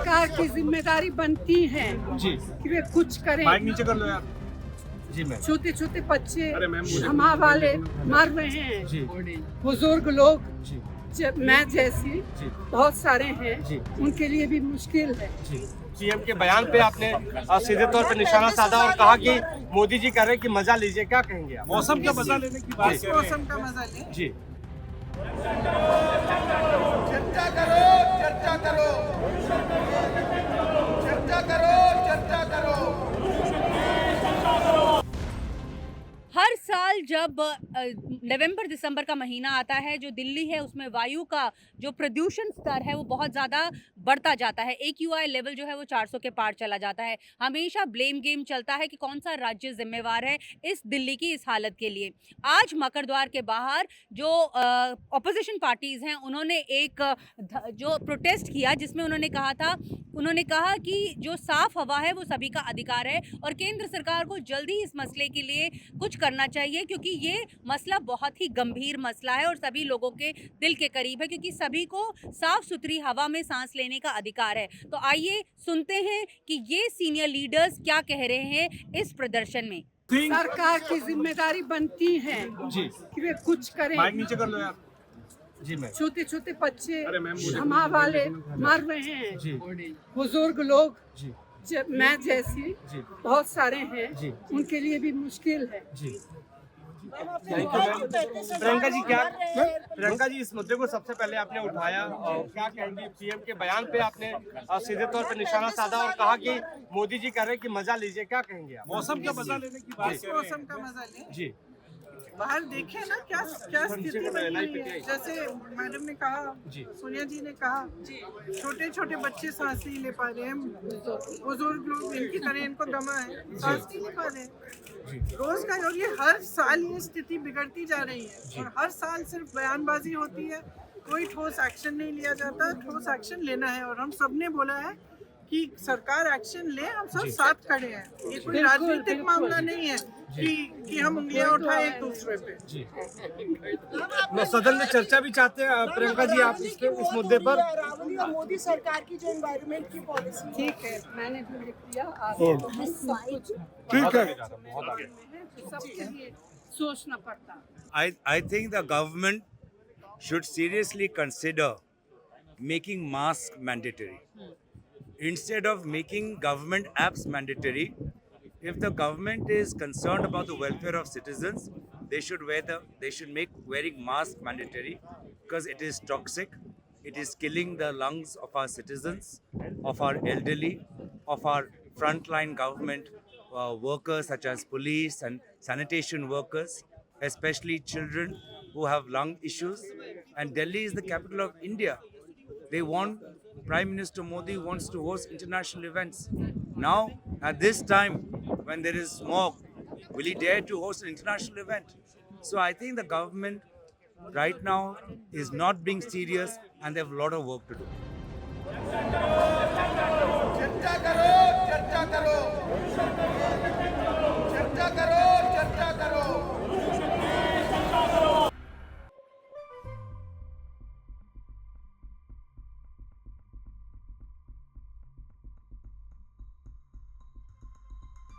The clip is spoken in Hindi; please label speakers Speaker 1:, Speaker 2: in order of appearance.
Speaker 1: सरकार की जिम्मेदारी बनती है
Speaker 2: जी
Speaker 1: कि वे कुछ करें।
Speaker 2: माइक नीचे कर लो यार। जी मैम।
Speaker 1: छोटे छोटे बच्चे
Speaker 2: अरे मैम, मुझे-
Speaker 1: क्षमा वाले मर रहे हैं,
Speaker 2: जी
Speaker 1: बुजुर्ग लोग
Speaker 2: जी
Speaker 1: मैं जैसी
Speaker 2: जी
Speaker 1: बहुत सारे हैं,
Speaker 2: जी।
Speaker 1: उनके लिए भी मुश्किल है।
Speaker 2: जी। सीएम के बयान पे आपने सीधे तौर पे निशाना साधा और कहा कि मोदी जी कह रहे हैं कि मजा लीजिए, क्या कहेंगे आप?
Speaker 3: मौसम का मजा लेने की बात कर रहे हैं।
Speaker 1: मौसम का मजा ले।
Speaker 2: जी
Speaker 4: चर्चा करो, चर्चा करो, चर्चा करो, चर्चा करो।
Speaker 5: हर साल जब नवंबर दिसंबर का महीना आता है, जो दिल्ली है उसमें वायु का जो प्रदूषण स्तर है वो बहुत ज़्यादा बढ़ता जाता है। AQI लेवल जो है वो 400 के पार चला जाता है। हमेशा ब्लेम गेम चलता है कि कौन सा राज्य जिम्मेवार है इस दिल्ली की इस हालत के लिए। आज मकरद्वार के बाहर जो ऑपोजिशन पार्टीज़ हैं उन्होंने एक जो प्रोटेस्ट किया, जिसमें उन्होंने कहा कि जो साफ हवा है वो सभी का अधिकार है और केंद्र सरकार को जल्दी इस मसले के लिए कुछ करना चाहिए, क्योंकि ये मसला बहुत ही गंभीर मसला है और सभी लोगों के दिल के करीब है, क्योंकि सभी को साफ सुथरी हवा में सांस लेने का अधिकार है। तो आइए सुनते हैं कि ये सीनियर लीडर्स क्या कह रहे हैं इस प्रदर्शन में।
Speaker 1: सरकार की जिम्मेदारी बनती है
Speaker 2: जी
Speaker 1: कि वे कुछ करें।
Speaker 2: माइक नीचे कर लो यार। जी मैम।
Speaker 1: छोटे छोटे बच्चे
Speaker 2: अरे मैम, मुझे-
Speaker 1: क्षमा वाले मर रहे हैं,
Speaker 2: जी
Speaker 1: बुजुर्ग लोग
Speaker 2: जी
Speaker 1: मैं जैसी
Speaker 2: जी
Speaker 1: बहुत सारे हैं,
Speaker 2: जी।
Speaker 1: उनके लिए भी मुश्किल है।
Speaker 2: जी। Thank you ma'am. Priyanka ji Priyanka ji इस मुद्दे को सबसे पहले आपने उठाया और क्या कहेंगी? पीएम के बयान पे आपने सीधे तौर पे निशाना साधा और कहा कि मोदी जी कह रहे हैं कि मजा लीजिए, क्या कहेंगे आप?
Speaker 3: मौसम का मजा लेने की बात कर रहे हैं।
Speaker 1: मौसम का मजा ले।
Speaker 2: जी
Speaker 1: बाहर देखे ना क्या स्थिति बनी हुई है। जैसे मैडम ने कहा,
Speaker 2: जी।
Speaker 1: सोनिया जी ने कहा, छोटे छोटे बच्चे सांस नहीं ले पा रहे हैं, बुजुर्ग लोग इनकी तरह इनको दमा है, सांस नहीं ले पा रहे हैं। रोज का, और ये हर साल ये स्थिति बिगड़ती जा रही है और हर साल सिर्फ बयानबाजी होती है, कोई ठोस एक्शन नहीं लिया जाता। ठोस एक्शन लेना है और हम सब ने बोला है कि सरकार एक्शन ले, हम सब साथ खड़े हैं। ये कोई राजनीतिक मामला नहीं है कि हम उंगलियां उठाएं एक दूसरे पे।
Speaker 2: जी। सदन में चर्चा भी चाहते हैं प्रियंका जी आप इस मुद्दे पर?
Speaker 6: रावल और मोदी सरकार की जो एनवायरनमेंट की पॉलिसी
Speaker 1: ठीक है, मैंने भी लिख दिया। आप
Speaker 3: ठीक है।
Speaker 1: सबके लिए सोचना पड़ता।
Speaker 7: I think the government should seriously consider making masks mandatory. Instead of making government apps mandatory, if the government is concerned about the welfare of citizens, they should make wearing masks mandatory, because it is toxic. It is killing the lungs of our citizens, of our elderly, of our frontline government workers such as police and sanitation workers, especially children who have lung issues. And Delhi is the capital of India. Prime Minister Modi wants to host international events. Now, at this time, when there is smog, will he dare to host an international event? So I think the government right now is not being serious and they have a lot of work to do.
Speaker 4: चर्चा करो, चर्चा करो,